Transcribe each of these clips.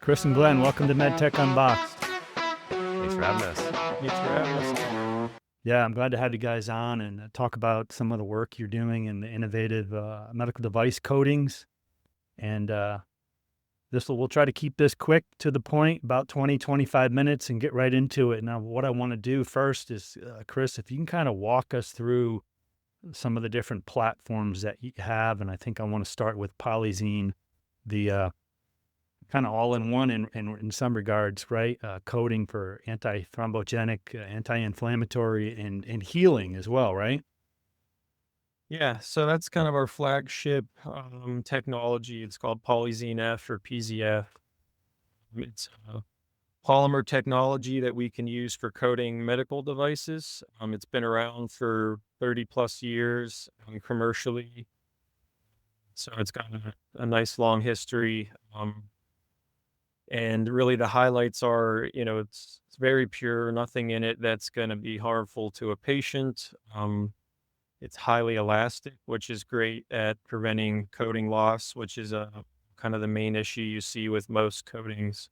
Chris and Glenn, welcome to MedTech Unboxed. Thanks for having us. Thanks for having us. Yeah, I'm glad to have you guys on and talk about some of the work you're doing in the innovative medical device coatings. And we'll try to keep this quick to the point, about 20, 25 minutes, and get right into it. Now, what I want to do first is, Chris, if you can kind of walk us through some of the different platforms that you have. And I think I want to start with PolyXene, the kind of all-in-one in some regards, right? Coating for antithrombogenic, anti-inflammatory, and healing as well, right? Yeah, so that's kind of our flagship technology. It's called PolyXene F or PZF. It's a polymer technology that we can use for coating medical devices. It's been around for 30 plus years commercially. So it's got a nice long history. And really the highlights are, it's very pure, nothing in it that's going to be harmful to a patient. It's highly elastic, which is great at preventing coating loss, which is kind of the main issue you see with most coatings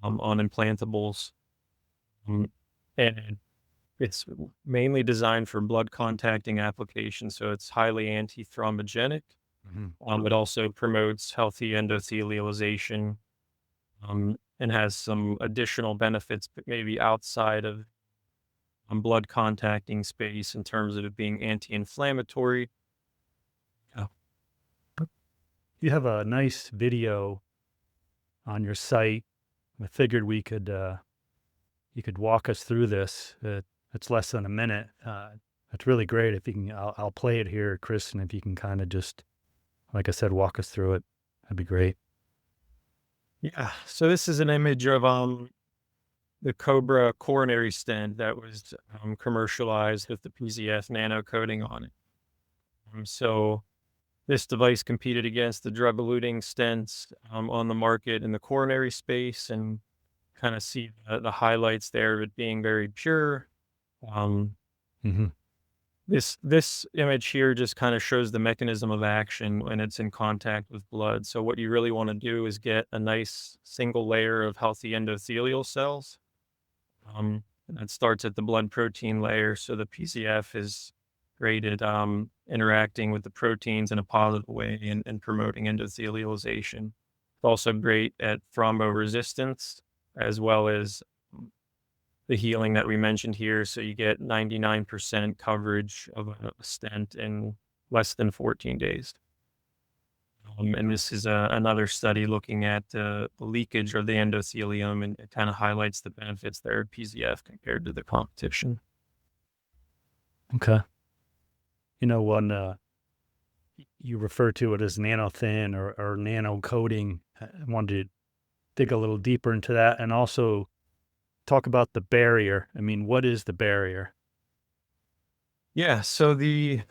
on implantables. And it's mainly designed for blood contacting applications, so it's highly antithrombogenic. It also promotes healthy endothelialization. And has some additional benefits, but maybe outside of blood contacting space in terms of it being anti-inflammatory. You have a nice video on your site. I figured you could walk us through this. It's less than a minute. It's really great. If you can, I'll play it here, Chris, and if you can kind of just, like I said, walk us through it, that'd be great. Yeah, so this is an image of the Cobra coronary stent that was commercialized with the PZF nano coating on it. So this device competed against the drug-eluting stents on the market in the coronary space, and kind of see the highlights there of it being very pure. This image here just kind of shows the mechanism of action when it's in contact with blood. So what you really want to do is get a nice single layer of healthy endothelial cells. And that starts at the blood protein layer. So the PZF is great at interacting with the proteins in a positive way and promoting endothelialization. It's also great at thrombo-resistance, as well as the healing that we mentioned here. So you get 99% coverage of a stent in less than 14 days. And this is another study looking at the leakage of the endothelium, and it kind of highlights the benefits there of PZF compared to the competition. Okay. When you refer to it as nano-thin or nano coating, I wanted to dig a little deeper into that, and also talk about the barrier. I mean, what is the barrier? Yeah, so the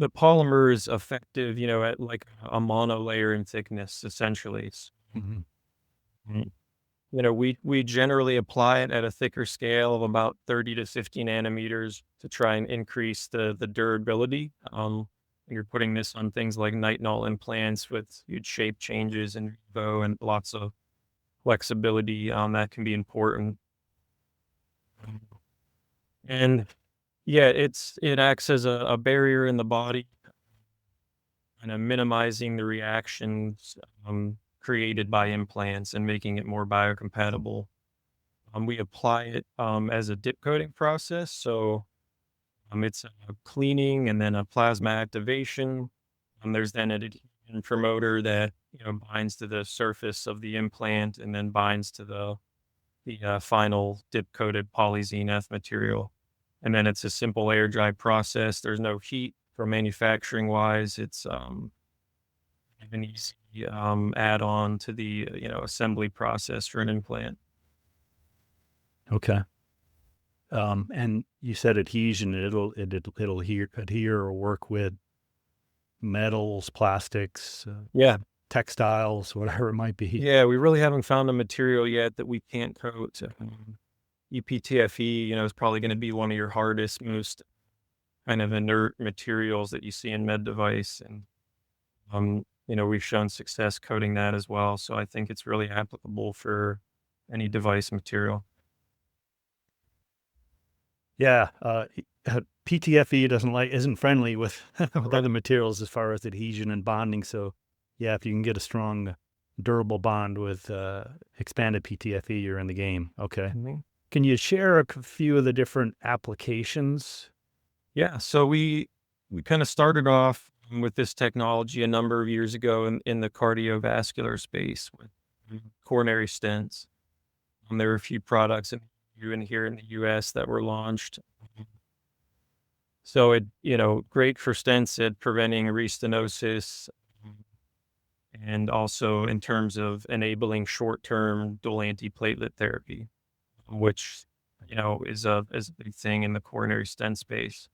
polymer is effective, at like a monolayer in thickness, essentially. We generally apply it at a thicker scale of about 30 to 50 nanometers to try and increase the durability. You're putting this on things like nitinol implants with huge shape changes in vivo and lots of flexibility that can be important. And yeah, it acts as a barrier in the body, kind of minimizing the reactions created by implants and making it more biocompatible. We apply it as a dip coating process. So it's a cleaning and then a plasma activation. There's then an adhesion promoter that binds to the surface of the implant and then binds to the final dip coated PolyXene F material. And then it's a simple air dry process. There's no heat for manufacturing wise. It's an easy add on to the assembly process for an implant. Okay. And you said adhesion. It'll adhere or work with metals, plastics, textiles, whatever it might be. Yeah, we really haven't found a material yet that we can't coat. EPTFE, is probably going to be one of your hardest, most kind of inert materials that you see in med device. And we've shown success coating that as well. So I think it's really applicable for any device material. Yeah, PTFE isn't friendly with with other materials as far as adhesion and bonding. So, yeah, if you can get a strong, durable bond with expanded PTFE, you're in the game. Okay. Mhm. Can you share a few of the different applications? Yeah. So we kind of started off with this technology a number of years ago in the cardiovascular space with coronary stents. There were a few products in here in the US that were launched. So great for stents at preventing restenosis, um, and also in terms of enabling short-term dual antiplatelet therapy, which, is a big thing in the coronary stent space.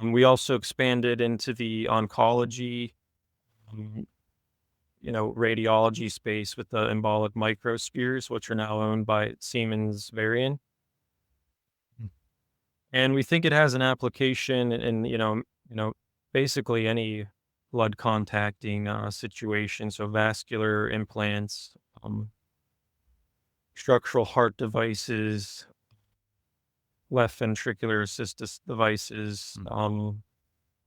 We also expanded into the oncology, um, radiology space with the embolic microspheres, which are now owned by Siemens Varian. Mm. And we think it has an application in, basically any blood contacting situation. So vascular implants, um, structural heart devices, left ventricular assist devices,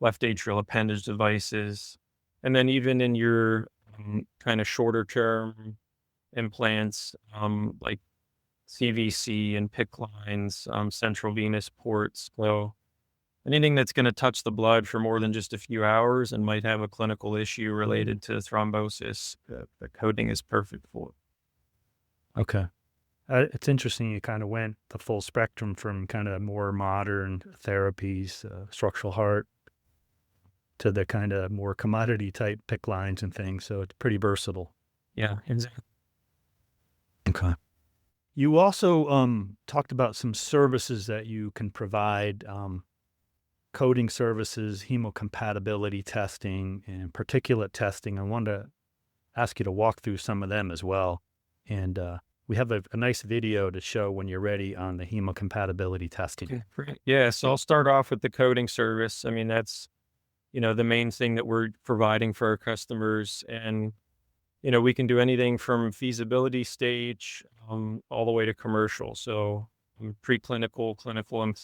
left atrial appendage devices, and then even in your kind of shorter term implants, like CVC and PICC lines, central venous ports. So anything that's going to touch the blood for more than just a few hours and might have a clinical issue related to thrombosis, the coating is perfect for. Okay. It's interesting you kind of went the full spectrum from kind of more modern therapies, structural heart, to the kind of more commodity type PICC lines and things. So it's pretty versatile. Yeah, exactly. Okay. You also talked about some services that you can provide, coding services, hemocompatibility testing, and particulate testing. I wanted to ask you to walk through some of them as well. And we have a nice video to show when you're ready on the hemocompatibility testing. Okay, great. Yeah, so I'll start off with the coding service. I mean, that's, the main thing that we're providing for our customers. And, we can do anything from feasibility stage all the way to commercial. So preclinical, clinical, and,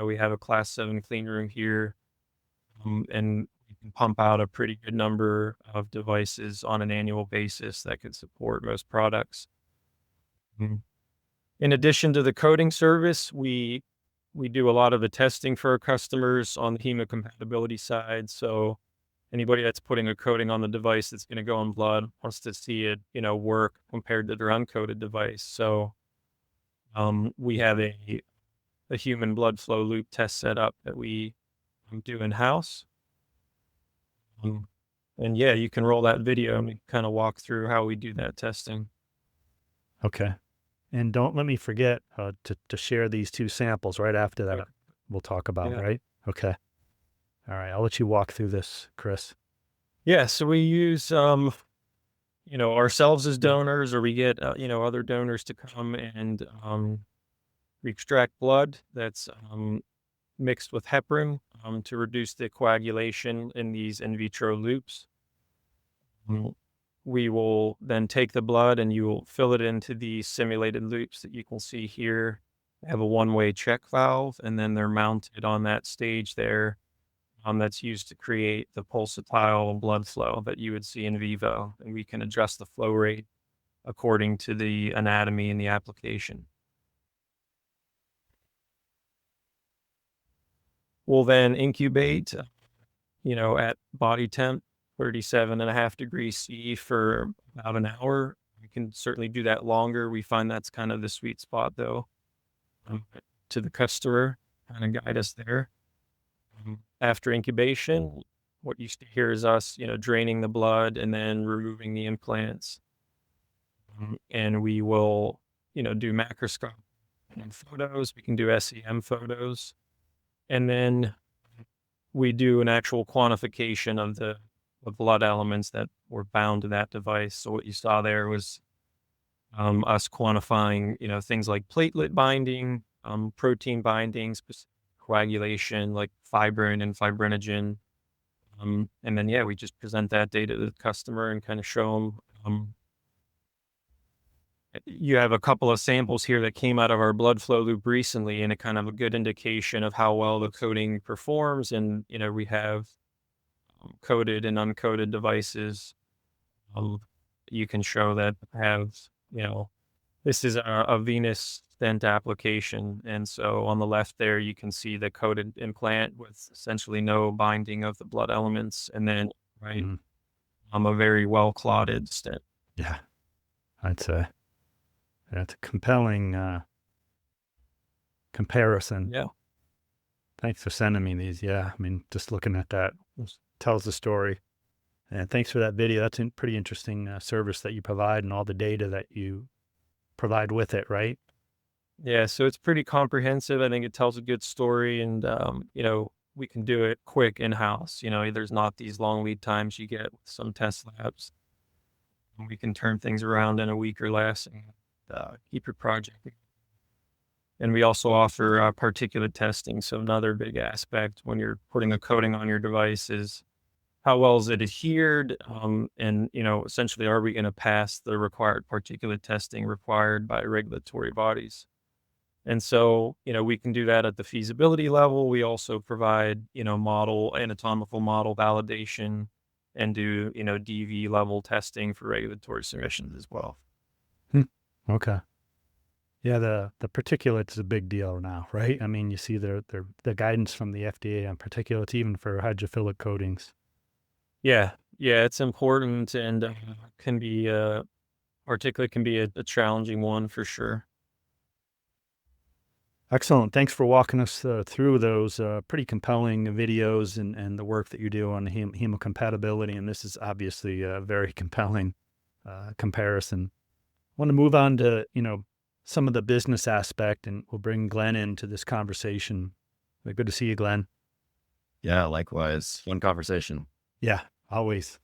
we have a class 7 clean room here, and we can pump out a pretty good number of devices on an annual basis that could support most products. Mhm. In addition to the coding service, we do a lot of the testing for our customers on the hemocompatibility side. So anybody that's putting a coating on the device that's going to go in blood wants to see it, work compared to their uncoated device. So we have a human blood flow loop test set up that we do in house. And yeah, you can roll that video and kind of walk through how we do that testing. Okay. And don't let me forget to share these two samples right after that. Okay. We'll talk about, Yeah. right? Okay. All right. I'll let you walk through this, Chris. Yeah, so we use ourselves as donors, or we get other donors to come and we extract blood that's mixed with heparin to reduce the coagulation in these in vitro loops. Mm, We will then take the blood and you will fill it into the simulated loops that you can see here. They have a one-way check valve, and then they're mounted on that stage there, that's used to create the pulsatile blood flow that you would see in vivo. And we can adjust the flow rate according to the anatomy and the application. We'll then incubate, at body temp, 37.5 degrees C for about an hour. We can certainly do that longer. We find that's kind of the sweet spot, though, to the customer, kind of guide us there. After incubation, what you see here is us, draining the blood and then removing the implants. And we will, do macroscopic photos. We can do SEM photos. And then we do an actual quantification of the blood elements that were bound to that device. So what you saw there was us quantifying, things like platelet binding, protein binding, specific coagulation like fibrin and fibrinogen, And then, yeah, we just present that data to the customer and kind of show them. You have a couple of samples here that came out of our blood flow loop recently, and a kind of a good indication of how well the coating performs. And, we have coated and uncoated devices. Um, you can show that have, this is a venous stent application. And so on the left there, you can see the coated implant with essentially no binding of the blood elements. And then, right, Mhm. a very well clotted stent. Yeah, I'd say that's a compelling comparison. Yeah. Thanks for sending me these. Yeah, I mean, just looking at that tells the story. And thanks for that video. That's a pretty interesting service that you provide and all the data that you provide with it, right? Yeah, so it's pretty comprehensive. I think it tells a good story, and we can do it quick in-house. There's not these long lead times you get with some test labs. And we can turn things around in a week or less and keep your project. And we also offer particulate testing. So another big aspect when you're putting a coating on your device is how well is it adhered, and essentially, are we going to pass the required particulate testing required by regulatory bodies? And so, we can do that at the feasibility level. We also provide, anatomical model validation and do, DV level testing for regulatory submissions as well. Okay. Yeah, the particulates is a big deal now, right? I mean, you see the guidance from the FDA on particulates, even for hydrophilic coatings. Yeah. Yeah. It's important, and can be, particulate can be a challenging one for sure. Excellent. Thanks for walking us through those pretty compelling videos and the work that you do on hemocompatibility. And this is obviously a very compelling comparison. I want to move on to, some of the business aspect, and we'll bring Glenn into this conversation. Good to see you, Glenn. Yeah, likewise. Fun conversation. Yeah, always.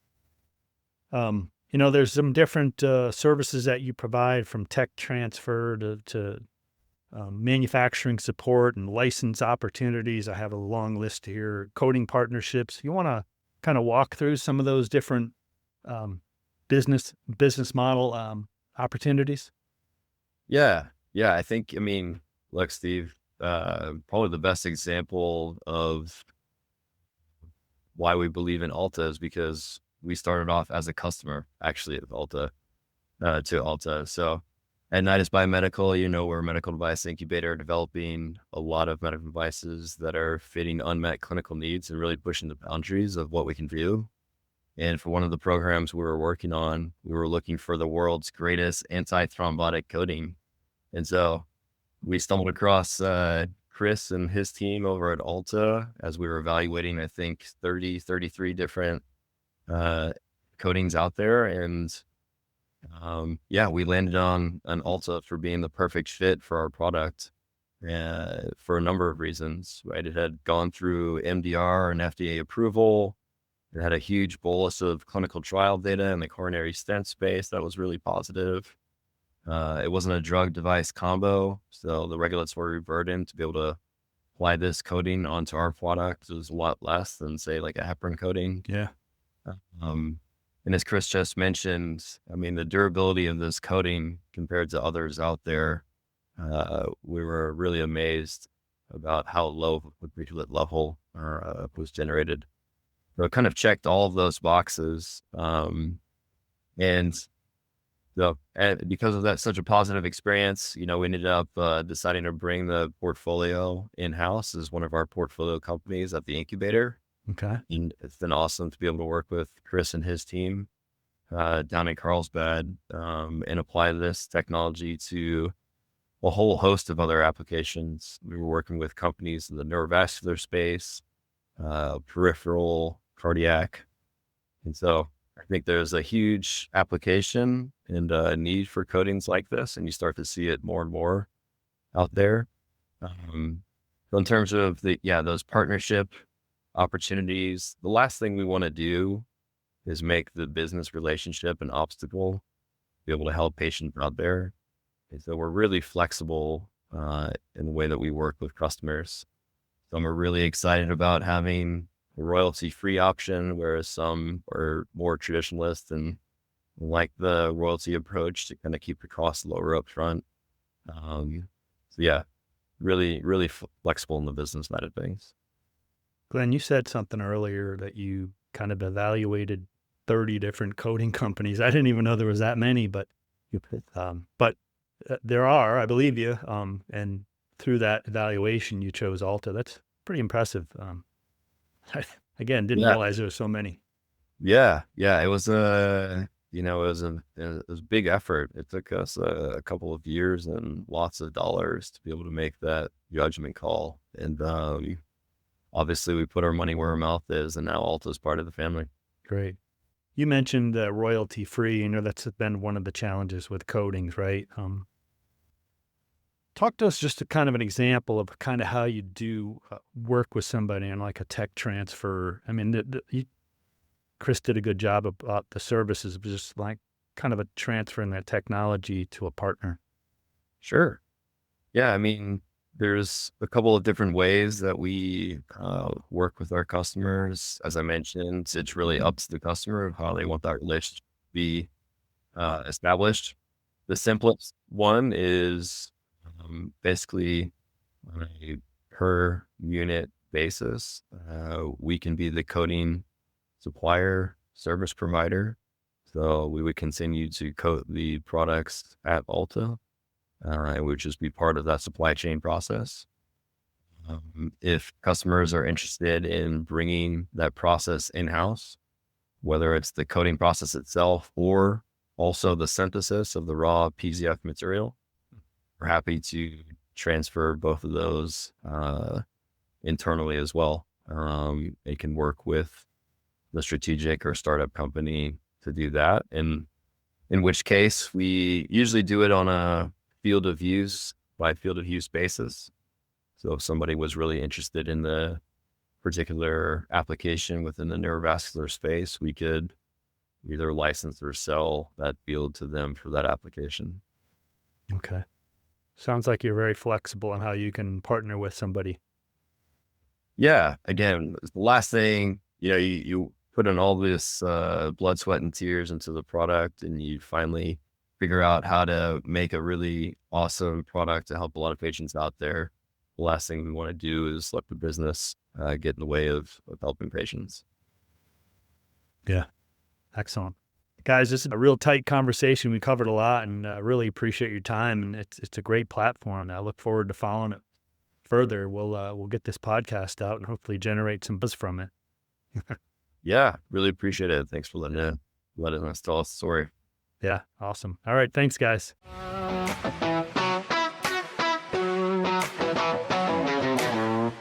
There's some different services that you provide, from tech transfer to manufacturing support and license opportunities. I have a long list here. Coding partnerships. You want to kind of walk through some of those different business model opportunities? Yeah. Yeah. Look, Steve, probably the best example of why we believe in Alta is because we started off as a customer actually of Alta, to Alta. So at Nidus Biomedical, we're a medical device incubator developing a lot of medical devices that are fitting unmet clinical needs and really pushing the boundaries of what we can do. And for one of the programs we were working on, we were looking for the world's greatest antithrombotic coating. And so we stumbled across Chris and his team over at Alta as we were evaluating, I think, 33 different coatings out there. And we landed on an Alta for being the perfect fit for our product for a number of reasons, right? It had gone through MDR and FDA approval. It had a huge bolus of clinical trial data in the coronary stent space that was really positive. It wasn't a drug device combo, so the regulatory burden to be able to apply this coating onto our product was a lot less than, say, like a heparin coating. Yeah. And as Chris just mentioned, the durability of this coating compared to others out there, we were really amazed about how low the particulate level was generated. So it kind of checked all of those boxes. And because of that, such a positive experience, we ended up deciding to bring the portfolio in-house as one of our portfolio companies at the incubator. Okay. And it's been awesome to be able to work with Chris and his team down in Carlsbad and apply this technology to a whole host of other applications. We were working with companies in the neurovascular space, peripheral, cardiac. And so I think there's a huge application and a need for coatings like this, and you start to see it more and more out there. So in terms of those partnership opportunities, the last thing we want to do is make the business relationship an obstacle to be able to help patients out there. And so we're really flexible in the way that we work with customers. So I'm really excited about having royalty-free option, whereas some are more traditionalist and like the royalty approach to kind of keep the costs lower up front. So yeah, really flexible in the business side of things. Glenn, you said something earlier that you kind of evaluated 30 different coating companies. I didn't even know there was that many, but there are, I believe you. And through that evaluation, you chose Alta. That's pretty impressive. I, again, didn't Yeah. realize there were so many. Yeah. It was it was a big effort. It took us a couple of years and lots of dollars to be able to make that judgment call. And obviously we put our money where our mouth is, and now Alta is part of the family. Great. You mentioned royalty free. That's been one of the challenges with coatings, right? Talk to us just a kind of an example of kind of how you do work with somebody on like a tech transfer. I mean, Chris did a good job about the services, but just like kind of a transferring that technology to a partner. Sure. Yeah. I mean, there's a couple of different ways that we work with our customers. As I mentioned, it's really up to the customer of how they want that relationship to be established. The simplest one is basically on a per unit basis. We can be the coating supplier, service provider. So we would continue to coat the products at Alta. It would just be part of that supply chain process. If customers are interested in bringing that process in-house, whether it's the coating process itself or also the synthesis of the raw PZF material, we're happy to transfer both of those internally as well. It can work with the strategic or startup company to do that. And in which case we usually do it on a field of use basis. So if somebody was really interested in the particular application within the neurovascular space, we could either license or sell that field to them for that application. Okay. Sounds like you're very flexible on how you can partner with somebody. Yeah. Again, the last thing, you put in all this blood, sweat, and tears into the product, and you finally figure out how to make a really awesome product to help a lot of patients out there. The last thing we want to do is let the business get in the way of helping patients. Yeah. Excellent. Guys, this is a real tight conversation. We covered a lot, and really appreciate your time. And it's a great platform. I look forward to following it further. We'll get this podcast out and hopefully generate some buzz from it. Yeah, really appreciate it. Thanks for letting us tell us the story. Yeah, awesome. All right, thanks, guys.